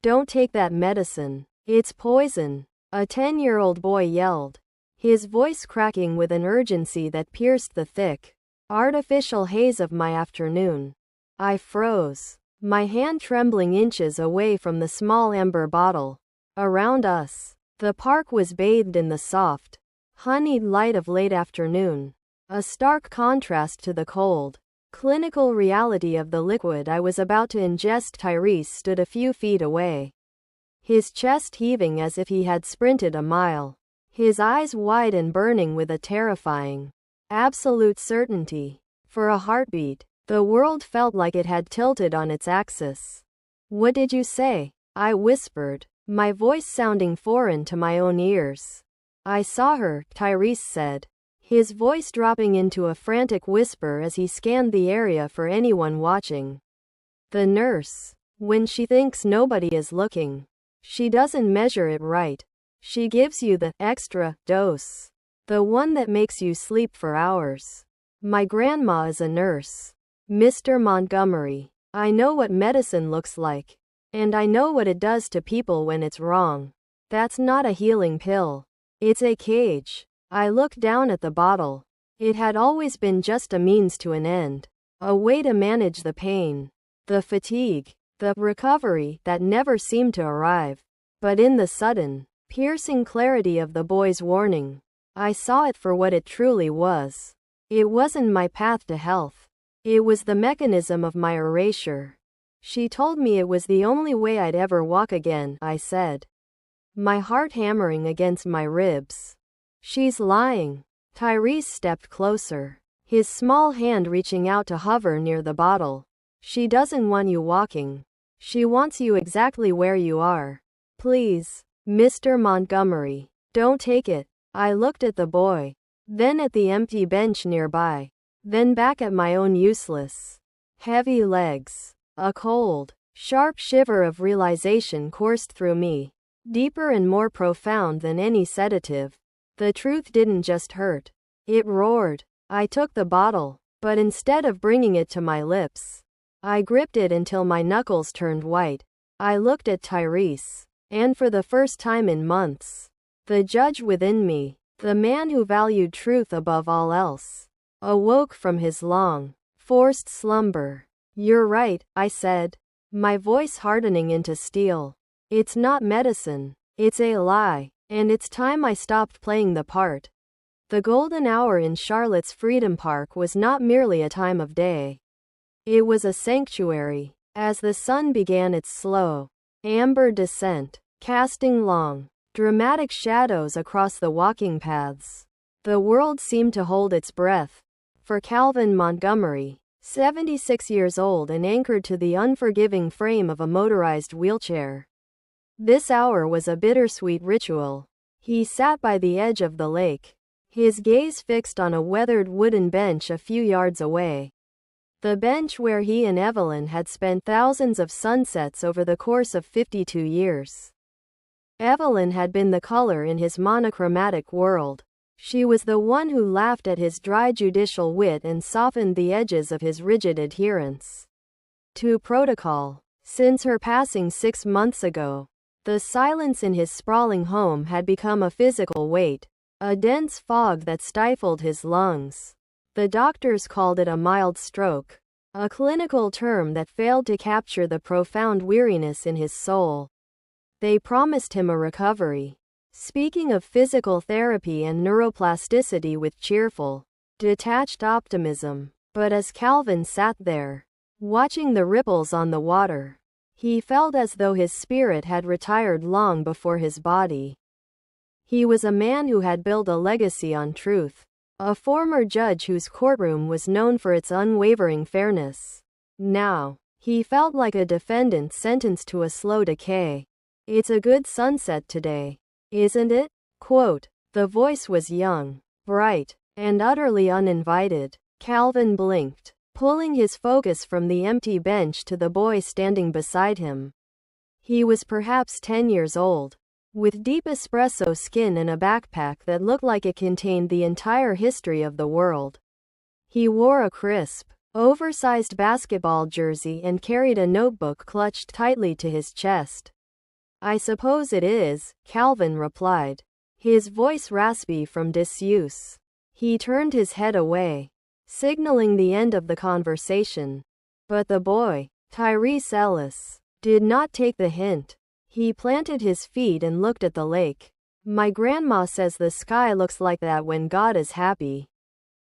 Don't take that medicine. It's poison. A 10-year-old boy yelled, his voice cracking with an urgency that pierced the thick, artificial haze of my afternoon. I froze, my hand trembling inches away from the small amber bottle. Around us, the park was bathed in the soft, honeyed light of late afternoon, a stark contrast to the cold, clinical reality of the liquid I was about to ingest. Tyrese stood a few feet away, his chest heaving as if he had sprinted a mile, his eyes wide and burning with a terrifying, absolute certainty. For a heartbeat, the world felt like it had tilted on its axis. "What did you say?" I whispered, my voice sounding foreign to my own ears. "I saw her," Tyrese said, his voice dropping into a frantic whisper as he scanned the area for anyone watching. "The nurse. When she thinks nobody is looking, she doesn't measure it right. She gives you the extra dose. The one that makes you sleep for hours. My grandma is a nurse. Mr. Montgomery. I know what medicine looks like. And I know what it does to people when it's wrong. That's not a healing pill. It's a cage." I looked down at the bottle. It had always been just a means to an end. A way to manage the pain, the fatigue, the recovery that never seemed to arrive. But in the sudden, piercing clarity of the boy's warning, I saw it for what it truly was. It wasn't my path to health. It was the mechanism of my erasure. "She told me it was the only way I'd ever walk again," I said, my heart hammering against my ribs. "She's lying." Tyrese stepped closer, his small hand reaching out to hover near the bottle. "She doesn't want you walking. She wants you exactly where you are. Please, Mr. Montgomery, don't take it." I looked at the boy, then at the empty bench nearby, then back at my own useless, heavy legs. A cold, sharp shiver of realization coursed through me, deeper and more profound than any sedative. The truth didn't just hurt. It roared. I took the bottle, but instead of bringing it to my lips, I gripped it until my knuckles turned white. I looked at Tyrese, and for the first time in months, the judge within me, the man who valued truth above all else, awoke from his long, forced slumber. "You're right," I said, my voice hardening into steel. "It's not medicine. It's a lie. And it's time I stopped playing the part." The golden hour in Charlotte's Freedom Park was not merely a time of day. It was a sanctuary. As the sun began its slow, amber descent, casting long, dramatic shadows across the walking paths, the world seemed to hold its breath. For Calvin Montgomery, 76 years old and anchored to the unforgiving frame of a motorized wheelchair, this hour was a bittersweet ritual. He sat by the edge of the lake, his gaze fixed on a weathered wooden bench a few yards away. The bench where he and Evelyn had spent thousands of sunsets over the course of 52 years. Evelyn had been the color in his monochromatic world. She was the one who laughed at his dry judicial wit and softened the edges of his rigid adherence to protocol. Since her passing 6 months ago, the silence in his sprawling home had become a physical weight, a dense fog that stifled his lungs. The doctors called it a mild stroke, a clinical term that failed to capture the profound weariness in his soul. They promised him a recovery, speaking of physical therapy and neuroplasticity with cheerful, detached optimism. But as Calvin sat there, watching the ripples on the water, he felt as though his spirit had retired long before his body. He was a man who had built a legacy on truth, a former judge whose courtroom was known for its unwavering fairness. Now, he felt like a defendant sentenced to a slow decay. "It's a good sunset today, isn't it?" Quote. The voice was young, bright, and utterly uninvited. Calvin blinked, pulling his focus from the empty bench to the boy standing beside him. He was perhaps 10 years old, with deep espresso skin and a backpack that looked like it contained the entire history of the world. He wore a crisp, oversized basketball jersey and carried a notebook clutched tightly to his chest. I suppose it is, Calvin replied, his voice raspy from disuse. He turned his head away, signaling the end of the conversation. But the boy, Tyrese Ellis, did not take the hint. He planted his feet and looked at the lake. My grandma says the sky looks like that when God is happy.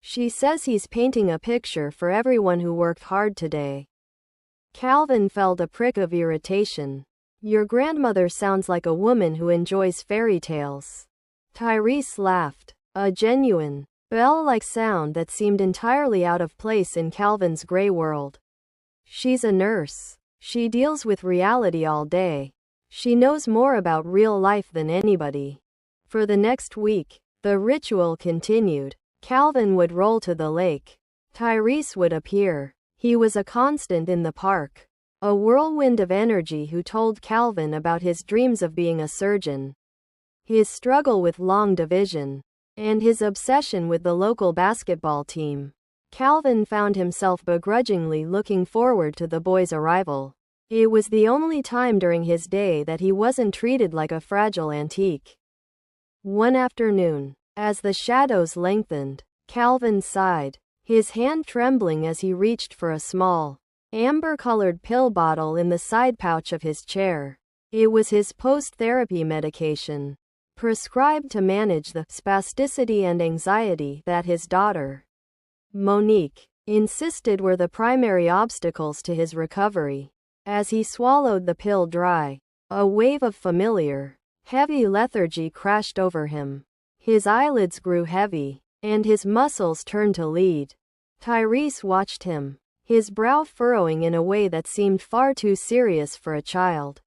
She says he's painting a picture for everyone who worked hard today. Calvin felt a prick of irritation. Your grandmother sounds like a woman who enjoys fairy tales. Tyrese laughed, a genuine, bell-like sound that seemed entirely out of place in Calvin's gray world. She's a nurse. She deals with reality all day. She knows more about real life than anybody. For the next week, the ritual continued. Calvin would roll to the lake. Tyrese would appear. He was a constant in the park. A whirlwind of energy who told Calvin about his dreams of being a surgeon, his struggle with long division, and his obsession with the local basketball team. Calvin found himself begrudgingly looking forward to the boy's arrival. It was the only time during his day that he wasn't treated like a fragile antique. One afternoon, as the shadows lengthened, Calvin sighed, his hand trembling as he reached for a small, amber-colored pill bottle in the side pouch of his chair. It was his post-therapy medication, prescribed to manage the spasticity and anxiety that his daughter, Monique, insisted were the primary obstacles to his recovery. As he swallowed the pill dry, a wave of familiar, heavy lethargy crashed over him. His eyelids grew heavy, and his muscles turned to lead. Tyrese watched him, his brow furrowing in a way that seemed far too serious for a child.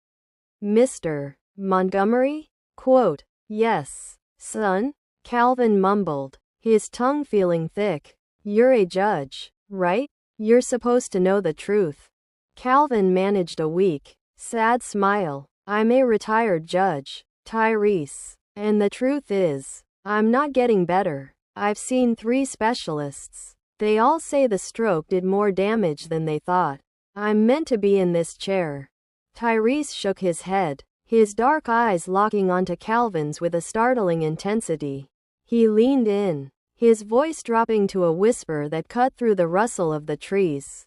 Mr. Montgomery? Quote, yes, son, Calvin mumbled, his tongue feeling thick. You're a judge, right? You're supposed to know the truth. Calvin managed a weak, sad smile. I'm a retired judge, Tyrese. And the truth is, I'm not getting better. I've seen 3 specialists. They all say the stroke did more damage than they thought. I'm meant to be in this chair. Tyrese shook his head, his dark eyes locking onto Calvin's with a startling intensity. He leaned in, his voice dropping to a whisper that cut through the rustle of the trees.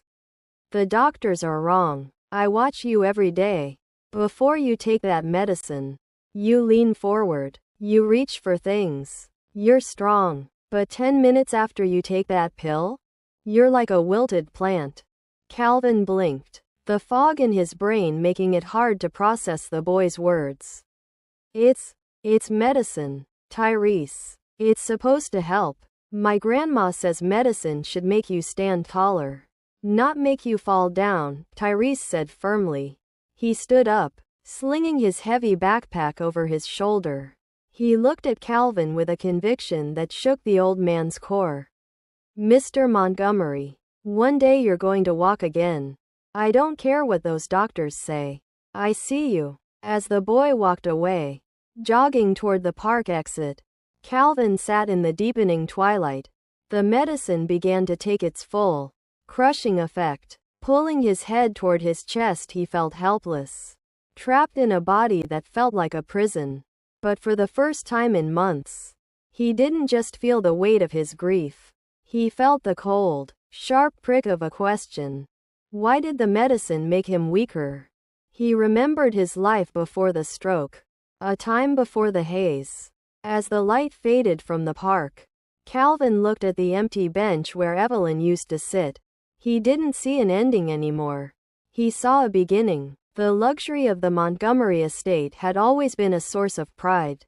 The doctors are wrong. I watch you every day. Before you take that medicine, you lean forward. You reach for things. You're strong. But 10 minutes after you take that pill, you're like a wilted plant. Calvin blinked, the fog in his brain making it hard to process the boy's words. It's medicine, Tyrese. It's supposed to help. My grandma says medicine should make you stand taller, not make you fall down, Tyrese said firmly. He stood up, slinging his heavy backpack over his shoulder. He looked at Calvin with a conviction that shook the old man's core. Mr. Montgomery, one day you're going to walk again. I don't care what those doctors say. I see you. As the boy walked away, jogging toward the park exit, Calvin sat in the deepening twilight. The medicine began to take its full, crushing effect. Pulling his head toward his chest, he felt helpless, trapped in a body that felt like a prison. But for the first time in months, he didn't just feel the weight of his grief. He felt the cold, sharp prick of a question. Why did the medicine make him weaker? He remembered his life before the stroke, a time before the haze. As the light faded from the park, Calvin looked at the empty bench where Evelyn used to sit. He didn't see an ending anymore. He saw a beginning. The luxury of the Montgomery estate had always been a source of pride.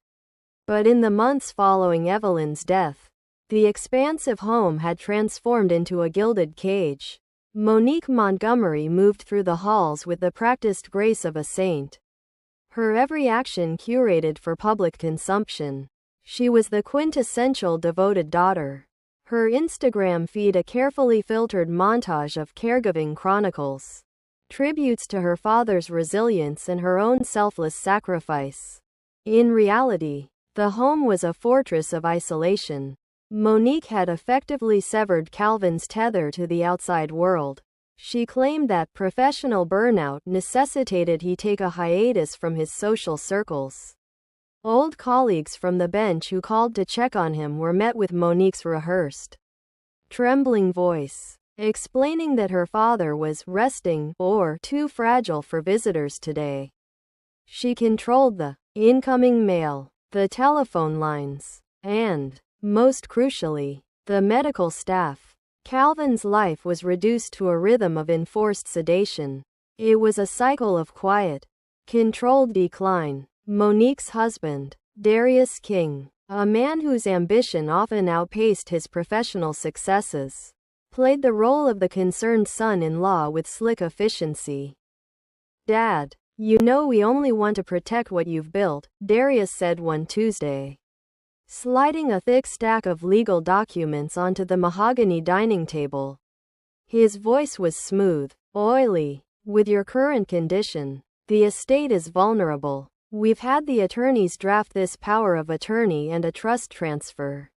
But in the months following Evelyn's death, the expansive home had transformed into a gilded cage. Monique Montgomery moved through the halls with the practiced grace of a saint, her every action curated for public consumption. She was the quintessential devoted daughter. Her Instagram feed a carefully filtered montage of caregiving chronicles, tributes to her father's resilience and her own selfless sacrifice. In reality, the home was a fortress of isolation. Monique had effectively severed Calvin's tether to the outside world. She claimed that professional burnout necessitated he take a hiatus from his social circles. Old colleagues from the bench who called to check on him were met with Monique's rehearsed, trembling voice, explaining that her father was resting or too fragile for visitors today. She controlled the incoming mail, the telephone lines, and, most crucially, the medical staff. Calvin's life was reduced to a rhythm of enforced sedation. It was a cycle of quiet, controlled decline. Monique's husband, Darius King, a man whose ambition often outpaced his professional successes, played the role of the concerned son-in-law with slick efficiency. "Dad, you know we only want to protect what you've built," Darius said one Tuesday, sliding a thick stack of legal documents onto the mahogany dining table. His voice was smooth, oily. "With your current condition, the estate is vulnerable. We've had the attorneys draft this power of attorney and a trust transfer.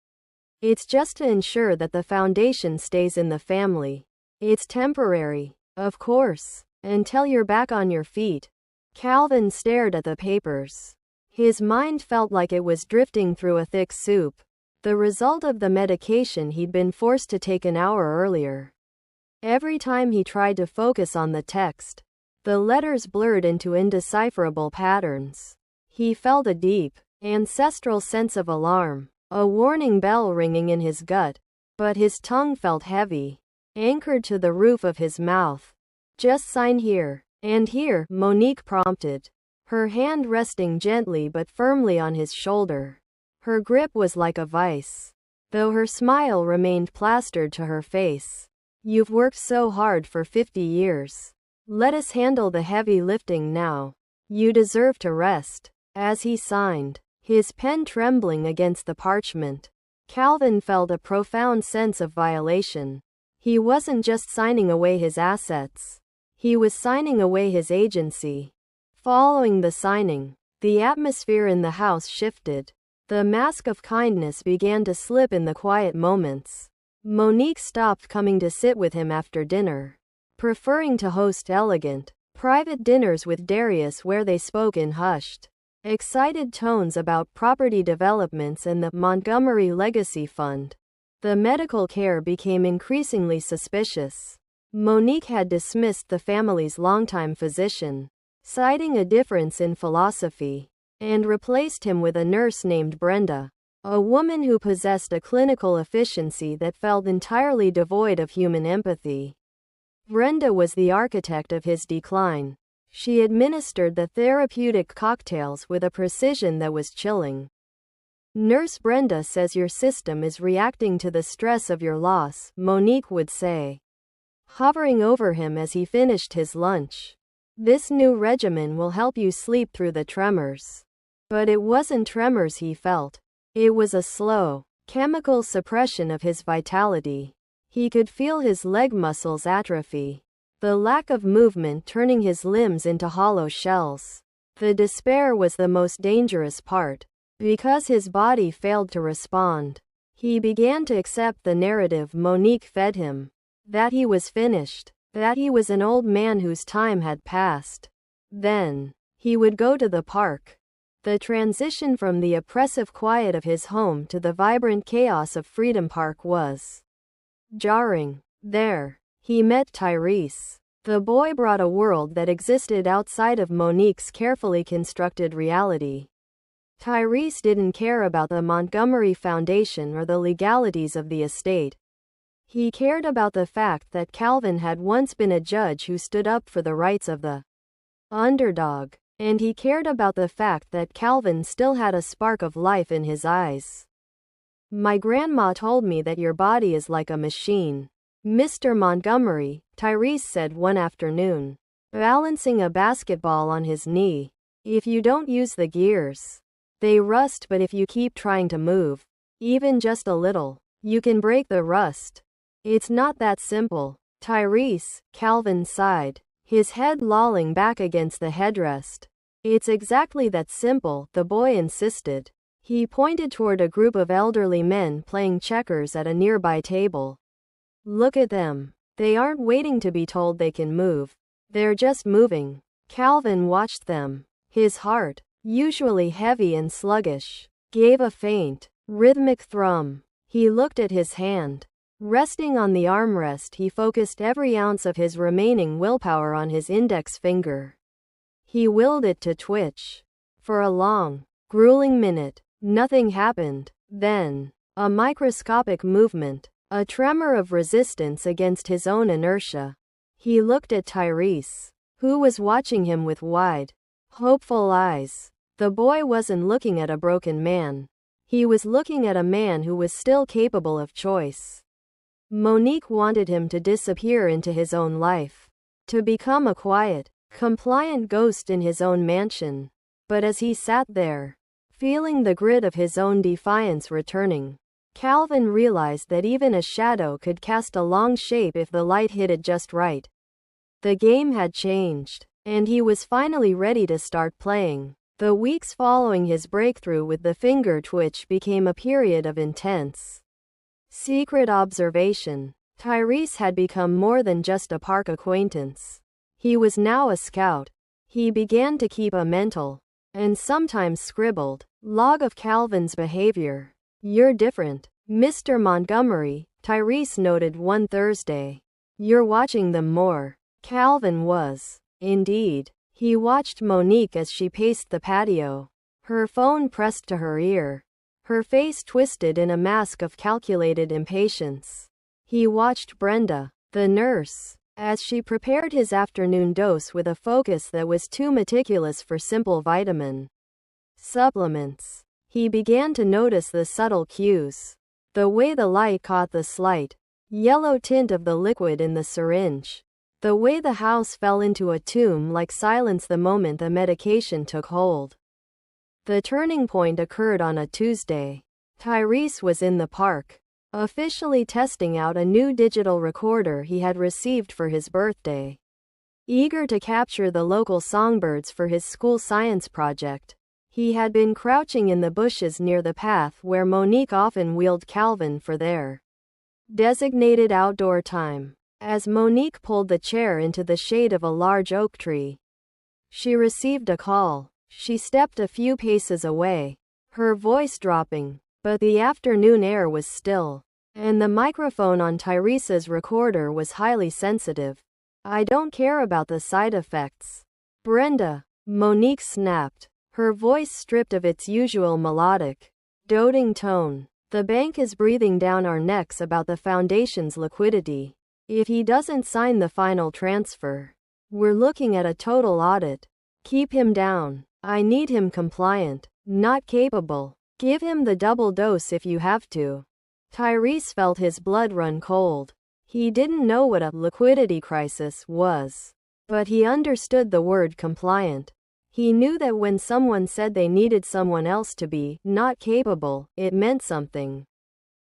It's just to ensure that the foundation stays in the family. It's temporary, of course, until you're back on your feet." Calvin stared at the papers. His mind felt like it was drifting through a thick soup, the result of the medication he'd been forced to take an hour earlier. Every time he tried to focus on the text, the letters blurred into indecipherable patterns. He felt a deep, ancestral sense of alarm, a warning bell ringing in his gut, but his tongue felt heavy, anchored to the roof of his mouth. "Just sign here, and here," Monique prompted, her hand resting gently but firmly on his shoulder. Her grip was like a vice, though her smile remained plastered to her face. "You've worked so hard for 50 years. Let us handle the heavy lifting now. You deserve to rest." As he signed, his pen trembling against the parchment, Calvin felt a profound sense of violation. He wasn't just signing away his assets. He was signing away his agency. Following the signing, the atmosphere in the house shifted. The mask of kindness began to slip in the quiet moments. Monique stopped coming to sit with him after dinner, preferring to host elegant, private dinners with Darius where they spoke in hushed, excited tones about property developments and the Montgomery Legacy Fund. The medical care became increasingly suspicious. Monique had dismissed the family's longtime physician, citing a difference in philosophy, and replaced him with a nurse named Brenda, a woman who possessed a clinical efficiency that felt entirely devoid of human empathy. Brenda was the architect of his decline. She administered the therapeutic cocktails with a precision that was chilling. "Nurse Brenda says your system is reacting to the stress of your loss," Monique would say, hovering over him as he finished his lunch. "This new regimen will help you sleep through the tremors." But it wasn't tremors he felt. It was a slow, chemical suppression of his vitality. He could feel his leg muscles atrophy, the lack of movement turning his limbs into hollow shells. The despair was the most dangerous part, because his body failed to respond. He began to accept the narrative Monique fed him, that he was finished, that he was an old man whose time had passed. Then, he would go to the park. The transition from the oppressive quiet of his home to the vibrant chaos of Freedom Park was jarring. There, he met Tyrese. The boy brought a world that existed outside of Monique's carefully constructed reality. Tyrese didn't care about the Montgomery Foundation or the legalities of the estate. He cared about the fact that Calvin had once been a judge who stood up for the rights of the underdog, and he cared about the fact that Calvin still had a spark of life in his eyes. "My grandma told me that your body is like a machine, Mr. Montgomery," Tyrese said one afternoon, balancing a basketball on his knee. "If you don't use the gears, they rust, but if you keep trying to move, even just a little, you can break the rust. It's not that simple." "Tyrese," Calvin sighed, his head lolling back against the headrest. "It's exactly that simple," the boy insisted. He pointed toward a group of elderly men playing checkers at a nearby table. "Look at them. They aren't waiting to be told they can move. They're just moving. Calvin watched them. His heart, usually heavy and sluggish, gave a faint, rhythmic thrum. He looked at his hand. Resting on the armrest, he focused every ounce of his remaining willpower on his index finger. He willed it to twitch. For a long, grueling minute, nothing happened. Then, a microscopic movement, a tremor of resistance against his own inertia. He looked at Tyrese, who was watching him with wide, hopeful eyes. The boy wasn't looking at a broken man. He was looking at a man who was still capable of choice. Monique wanted him to disappear into his own life, to become a quiet, compliant ghost in his own mansion. But as he sat there, feeling the grit of his own defiance returning, Calvin realized that even a shadow could cast a long shape if the light hit it just right. The game had changed, and he was finally ready to start playing. The weeks following his breakthrough with the finger twitch became a period of intense, secret observation. Tyrese had become more than just a park acquaintance. He was now a scout. He began to keep a mental, and sometimes scribbled, log of Calvin's behavior. "You're different, Mr. Montgomery," Tyrese noted one Thursday. "You're watching them more." Calvin was. Indeed. He watched Monique as she paced the patio, her phone pressed to her ear, her face twisted in a mask of calculated impatience. He watched Brenda, the nurse, as she prepared his afternoon dose with a focus that was too meticulous for simple vitamin supplements. He began to notice the subtle cues. The way the light caught the slight, yellow tint of the liquid in the syringe. The way the house fell into a tomb-like silence the moment the medication took hold. The turning point occurred on a Tuesday. Tyrese was in the park, officially testing out a new digital recorder he had received for his birthday. Eager to capture the local songbirds for his school science project, he had been crouching in the bushes near the path where Monique often wheeled Calvin for their designated outdoor time. As Monique pulled the chair into the shade of a large oak tree, she received a call. She stepped a few paces away, her voice dropping, but the afternoon air was still, and the microphone on Tyrese's recorder was highly sensitive. "I don't care about the side effects, Brenda," Monique snapped, her voice stripped of its usual melodic, doting tone. "The bank is breathing down our necks about the foundation's liquidity. If he doesn't sign the final transfer, we're looking at a total audit. Keep him down. I need him compliant, not capable. Give him the double dose if you have to." Tyrese felt his blood run cold. He didn't know what a liquidity crisis was, but he understood the word compliant. He knew that when someone said they needed someone else to be not capable, it meant something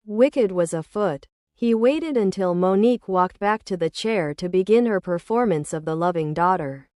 wicked was afoot. He waited until Monique walked back to the chair to begin her performance of the loving daughter.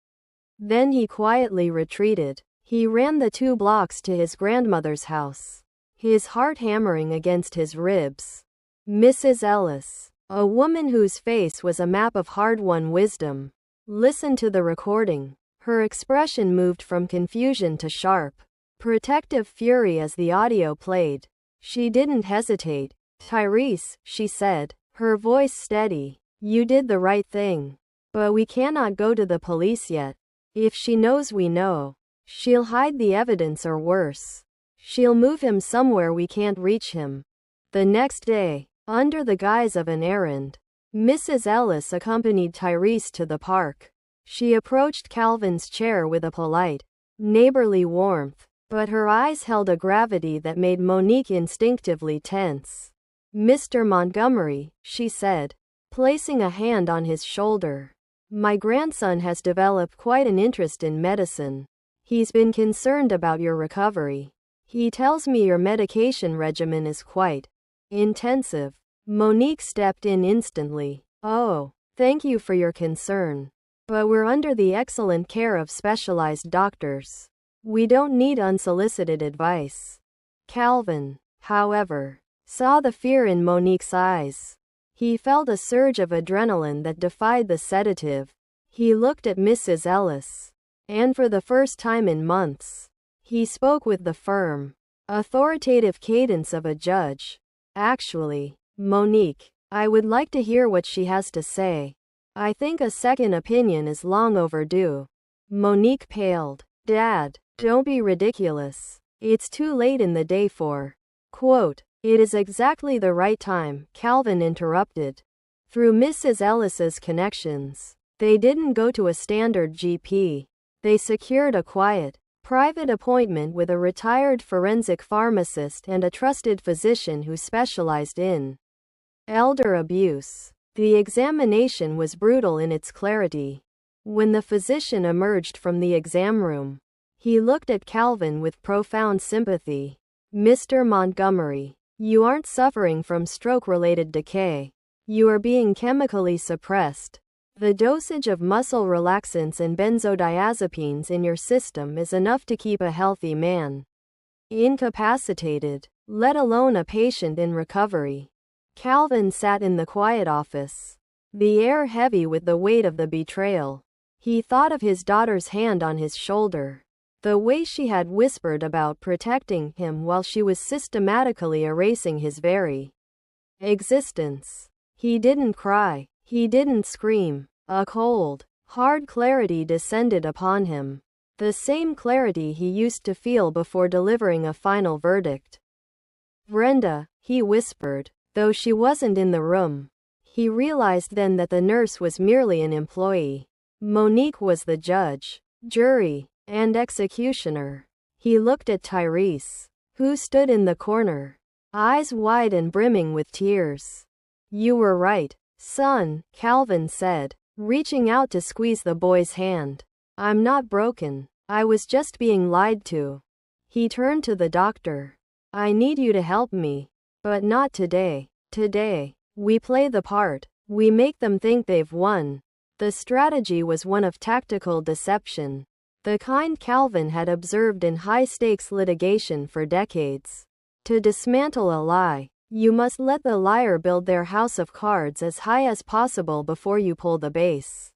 Then he quietly retreated. He ran the 2 blocks to his grandmother's house, his heart hammering against his ribs. Mrs. Ellis, a woman whose face was a map of hard-won wisdom, listened to the recording. Her expression moved from confusion to sharp, protective fury as the audio played. She didn't hesitate. "Tyrese," she said, her voice steady, "you did the right thing. But we cannot go to the police yet. If she knows we know, she'll hide the evidence or worse. She'll move him somewhere we can't reach him." The next day, under the guise of an errand, Mrs. Ellis accompanied Tyrese to the park. She approached Calvin's chair with a polite, neighborly warmth, but her eyes held a gravity that made Monique instinctively tense. "Mr. Montgomery," she said, placing a hand on his shoulder, "my grandson has developed quite an interest in medicine. He's been concerned about your recovery. He tells me your medication regimen is quite intensive." Monique stepped in instantly. "Oh, thank you for your concern. But we're under the excellent care of specialized doctors. We don't need unsolicited advice." Calvin, however, saw the fear in Monique's eyes. He felt a surge of adrenaline that defied the sedative. He looked at Mrs. Ellis. And for the first time in months, he spoke with the firm, authoritative cadence of a judge. Actually, Monique, I would like to hear what she has to say. I think a second opinion is long overdue. Monique paled. Dad, don't be ridiculous. It's too late in the day for. Quote, it is exactly the right time, Calvin interrupted. Through Mrs. Ellis's connections, they didn't go to a standard GP. They secured a quiet, private appointment with a retired forensic pharmacist and a trusted physician who specialized in elder abuse. The examination was brutal in its clarity. When the physician emerged from the exam room, he looked at Calvin with profound sympathy. Mr. Montgomery, you aren't suffering from stroke-related decay. You are being chemically suppressed. The dosage of muscle relaxants and benzodiazepines in your system is enough to keep a healthy man incapacitated, let alone a patient in recovery. Calvin sat in the quiet office, the air heavy with the weight of the betrayal. He thought of his daughter's hand on his shoulder, the way she had whispered about protecting him while she was systematically erasing his very existence. He didn't cry. He didn't scream. A cold, hard clarity descended upon him. The same clarity he used to feel before delivering a final verdict. Brenda, he whispered, though she wasn't in the room. He realized then that the nurse was merely an employee. Monique was the judge, jury, and executioner. He looked at Tyrese, who stood in the corner, eyes wide and brimming with tears. You were right, son, Calvin said, reaching out to squeeze the boy's hand. I'm not broken. I was just being lied to. He turned to the doctor. I need you to help me. But not today. Today, we play the part. We make them think they've won. The strategy was one of tactical deception, the kind Calvin had observed in high-stakes litigation for decades. To dismantle a lie, you must let the liar build their house of cards as high as possible before you pull the base.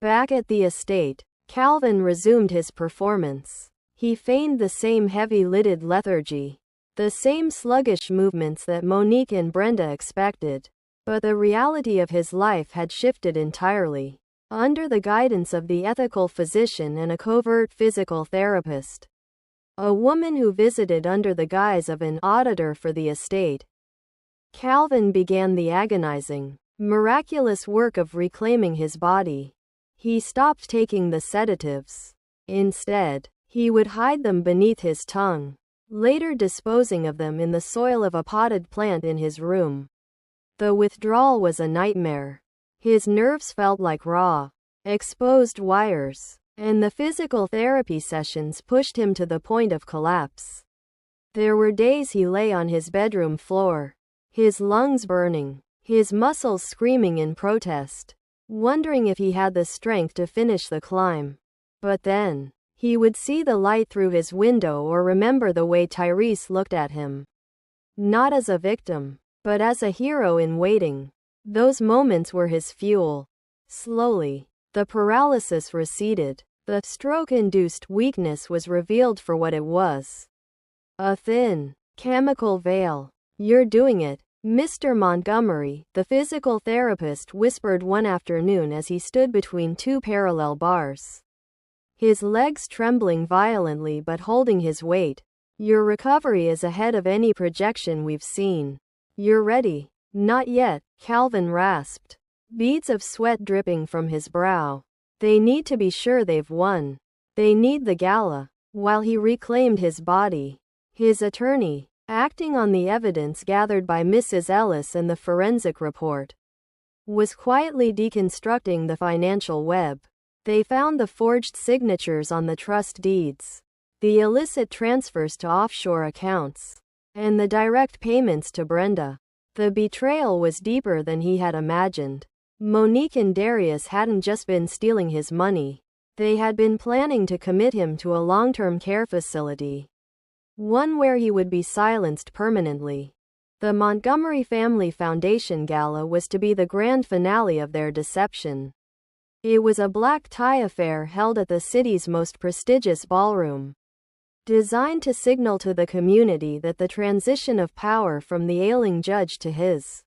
Back at the estate, Calvin resumed his performance. He feigned the same heavy-lidded lethargy, the same sluggish movements that Monique and Brenda expected. But the reality of his life had shifted entirely. Under the guidance of the ethical physician and a covert physical therapist, a woman who visited under the guise of an auditor for the estate, Calvin began the agonizing, miraculous work of reclaiming his body. He stopped taking the sedatives. Instead, he would hide them beneath his tongue, later disposing of them in the soil of a potted plant in his room. The withdrawal was a nightmare. His nerves felt like raw, exposed wires, and the physical therapy sessions pushed him to the point of collapse. There were days he lay on his bedroom floor, his lungs burning, his muscles screaming in protest, wondering if he had the strength to finish the climb. But then, he would see the light through his window or remember the way Tyrese looked at him. Not as a victim, but as a hero in waiting. Those moments were his fuel. Slowly, the paralysis receded. The stroke-induced weakness was revealed for what it was. A thin, chemical veil. You're doing it, Mr. Montgomery, the physical therapist whispered one afternoon as he stood between two parallel bars, his legs trembling violently but holding his weight. Your recovery is ahead of any projection we've seen. You're ready. Not yet, Calvin rasped, beads of sweat dripping from his brow. They need to be sure they've won. They need the gala. While he reclaimed his body, his attorney, acting on the evidence gathered by Mrs. Ellis and the forensic report, was quietly deconstructing the financial web. They found the forged signatures on the trust deeds, the illicit transfers to offshore accounts, and the direct payments to Brenda. The betrayal was deeper than he had imagined. Monique and Darius hadn't just been stealing his money. They had been planning to commit him to a long-term care facility, one where he would be silenced permanently. The Montgomery Family Foundation Gala was to be the grand finale of their deception. It was a black tie affair held at the city's most prestigious ballroom, designed to signal to the community that the transition of power from the ailing judge to his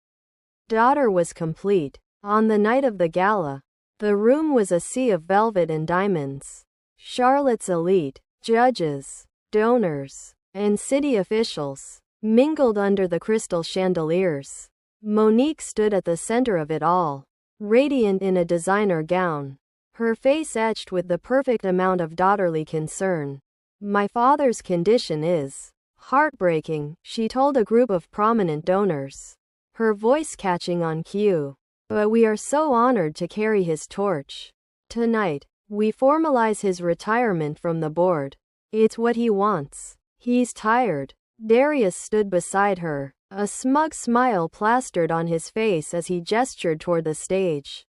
daughter was complete. On the night of the gala, the room was a sea of velvet and diamonds. Charlotte's elite, judges, donors, and city officials mingled under the crystal chandeliers. Monique stood at the center of it all, radiant in a designer gown, her face etched with the perfect amount of daughterly concern. "My father's condition is heartbreaking," she told a group of prominent donors, her voice catching on cue. "But we are so honored to carry his torch. Tonight, we formalize his retirement from the board. It's what he wants. He's tired." Darius stood beside her, a smug smile plastered on his face as he gestured toward the stage.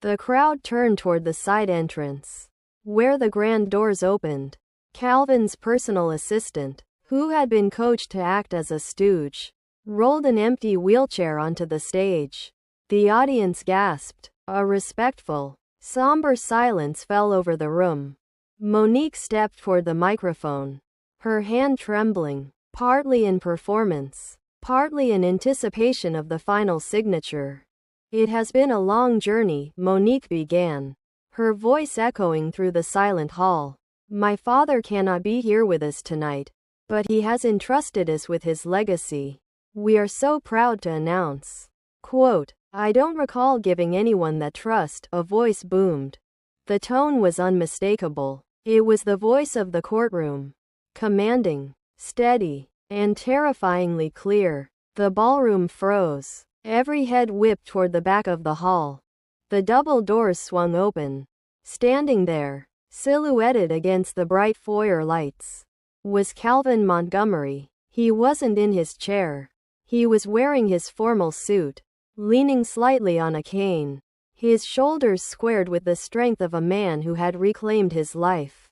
The crowd turned toward the side entrance, where the grand doors opened. Calvin's personal assistant, who had been coached to act as a stooge, rolled an empty wheelchair onto the stage. The audience gasped. A respectful, somber silence fell over the room. Monique stepped toward the microphone, her hand trembling, partly in performance, partly in anticipation of the final signature. "It has been a long journey," Monique began, her voice echoing through the silent hall. "My father cannot be here with us tonight, but he has entrusted us with his legacy. We are so proud to announce." Quote, "I don't recall giving anyone that trust," a voice boomed. The tone was unmistakable. It was the voice of the courtroom, commanding, steady, and terrifyingly clear. The ballroom froze. Every head whipped toward the back of the hall. The double doors swung open. Standing there, silhouetted against the bright foyer lights, was Calvin Montgomery. He wasn't in his chair. He was wearing his formal suit, leaning slightly on a cane, his shoulders squared with the strength of a man who had reclaimed his life.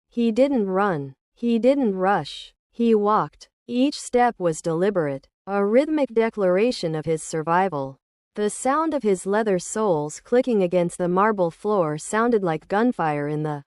He didn't run. He didn't rush. He walked. Each step was deliberate, a rhythmic declaration of his survival. The sound of his leather soles clicking against the marble floor sounded like gunfire in the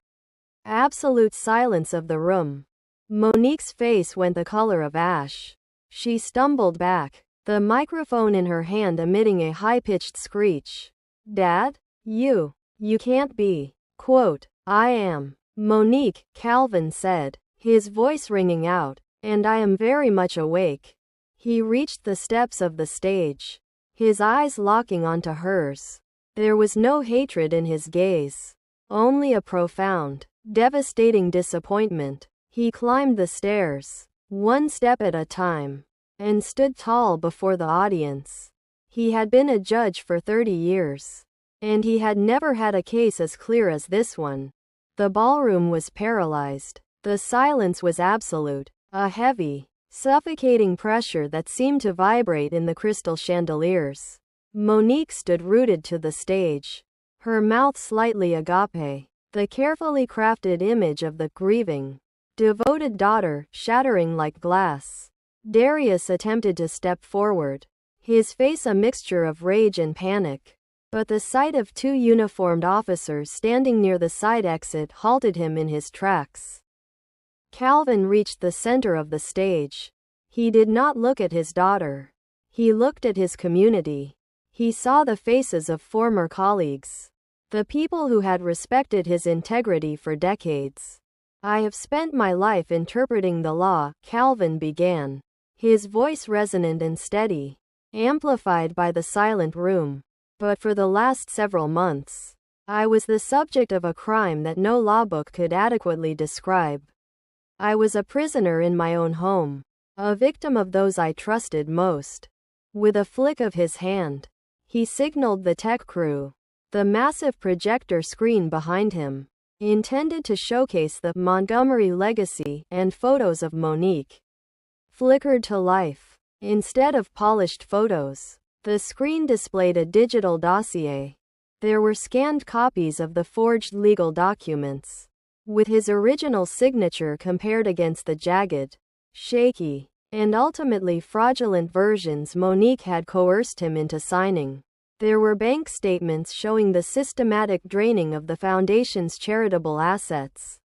absolute silence of the room. Monique's face went the color of ash. She stumbled back, the microphone in her hand emitting a high-pitched screech. "Dad? You can't be." Quote, "I am Monique," Calvin said, his voice ringing out, "and I am very much awake." He reached the steps of the stage, his eyes locking onto hers. There was no hatred in his gaze, only a profound, devastating disappointment. He climbed the stairs, one step at a time, and stood tall before the audience. He had been a judge for 30 years, and he had never had a case as clear as this one. The ballroom was paralyzed. The silence was absolute, a heavy, suffocating pressure that seemed to vibrate in the crystal chandeliers. Monique stood rooted to the stage, her mouth slightly agape, the carefully crafted image of the grieving, devoted daughter shattering like glass. Darius attempted to step forward, his face a mixture of rage and panic, but the sight of two uniformed officers standing near the side exit halted him in his tracks. Calvin reached the center of the stage. He did not look at his daughter. He looked at his community. He saw the faces of former colleagues, the people who had respected his integrity for decades. "I have spent my life interpreting the law," Calvin began, his voice resonant and steady, amplified by the silent room. "But for the last several months, I was the subject of a crime that no law book could adequately describe. I was a prisoner in my own home, a victim of those I trusted most." With a flick of his hand, he signaled the tech crew. The massive projector screen behind him, intended to showcase the Montgomery legacy and photos of Monique, flickered to life. Instead of polished photos, the screen displayed a digital dossier. There were scanned copies of the forged legal documents, with his original signature compared against the jagged, shaky, and ultimately fraudulent versions Monique had coerced him into signing. There were bank statements showing the systematic draining of the foundation's charitable assets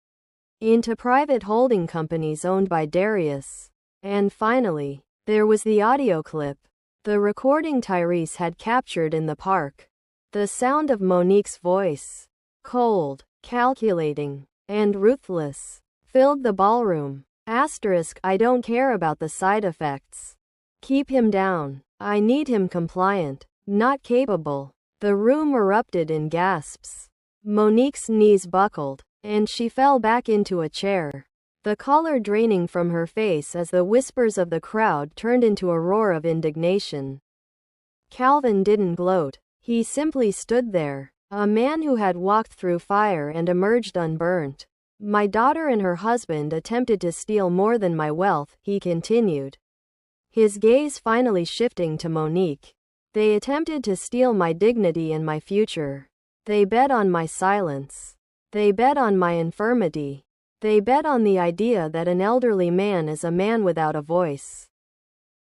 into private holding companies owned by Darius. And finally, there was the audio clip, the recording Tyrese had captured in the park. The sound of Monique's voice, cold, calculating, and ruthless, filled the ballroom. I don't care about the side effects. Keep him down. I need him compliant, not capable. The room erupted in gasps. Monique's knees buckled, and she fell back into a chair, the color draining from her face as the whispers of the crowd turned into a roar of indignation. Calvin didn't gloat. He simply stood there, a man who had walked through fire and emerged unburnt. My daughter and her husband attempted to steal more than my wealth, he continued, his gaze finally shifting to Monique. They attempted to steal my dignity and my future. They bet on my silence. They bet on my infirmity. They bet on the idea that an elderly man is a man without a voice.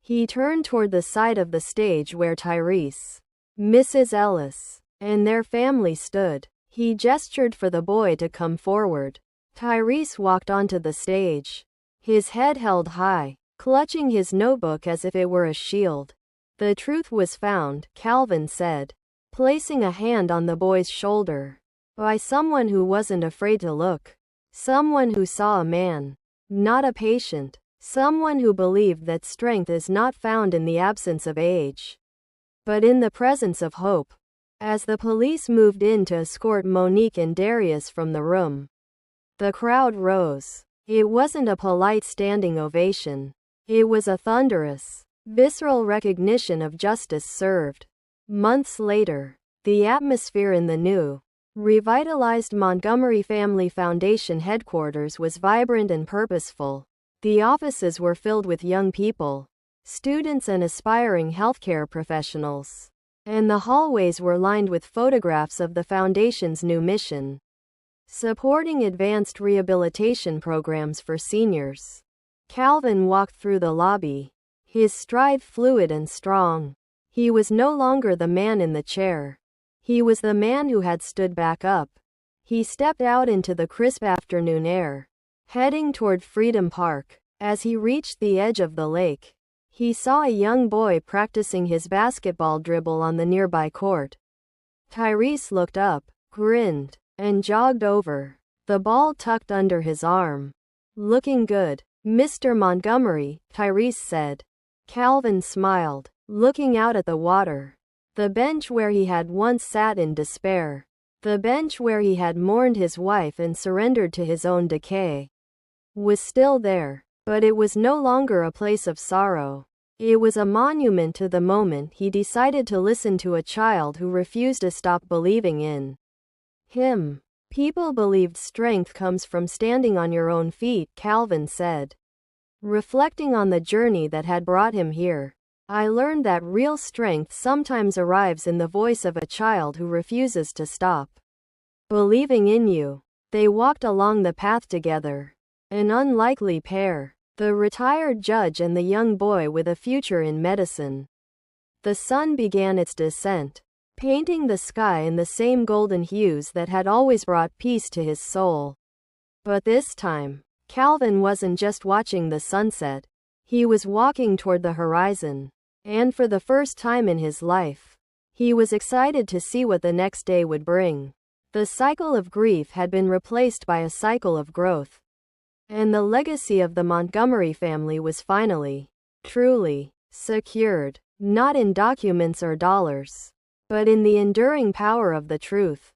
He turned toward the side of the stage where Tyrese, Mrs. Ellis, and their family stood. He gestured for the boy to come forward. Tyrese walked onto the stage, his head held high, clutching his notebook as if it were a shield. The truth was found, Calvin said, placing a hand on the boy's shoulder, by someone who wasn't afraid to look. Someone who saw a man, not a patient. Someone who believed that strength is not found in the absence of age, but in the presence of hope. As the police moved in to escort Monique and Darius from the room, the crowd rose. It wasn't a polite standing ovation. It was a thunderous, visceral recognition of justice served. Months later, the atmosphere in the new, revitalized Montgomery Family Foundation headquarters was vibrant and purposeful. The offices were filled with young people, students and aspiring healthcare professionals, and the hallways were lined with photographs of the foundation's new mission, supporting advanced rehabilitation programs for seniors. Calvin walked through the lobby, his stride fluid and strong. He was no longer the man in the chair. He was the man who had stood back up. He stepped out into the crisp afternoon air, heading toward Freedom Park. As he reached the edge of the lake, he saw a young boy practicing his basketball dribble on the nearby court. Tyrese looked up, grinned, and jogged over, the ball tucked under his arm. Looking good, Mr. Montgomery, Tyrese said. Calvin smiled, looking out at the water. The bench where he had once sat in despair. The bench where he had mourned his wife and surrendered to his own decay, was still there, but it was no longer a place of sorrow. It was a monument to the moment he decided to listen to a child who refused to stop believing in him. People believed strength comes from standing on your own feet, Calvin said, reflecting on the journey that had brought him here. I learned that real strength sometimes arrives in the voice of a child who refuses to stop believing in you. They walked along the path together, an unlikely pair, the retired judge and the young boy with a future in medicine. The sun began its descent, painting the sky in the same golden hues that had always brought peace to his soul. But this time, Calvin wasn't just watching the sunset. He was walking toward the horizon. And for the first time in his life, he was excited to see what the next day would bring. The cycle of grief had been replaced by a cycle of growth. And the legacy of the Montgomery family was finally, truly, secured, not in documents or dollars, but in the enduring power of the truth.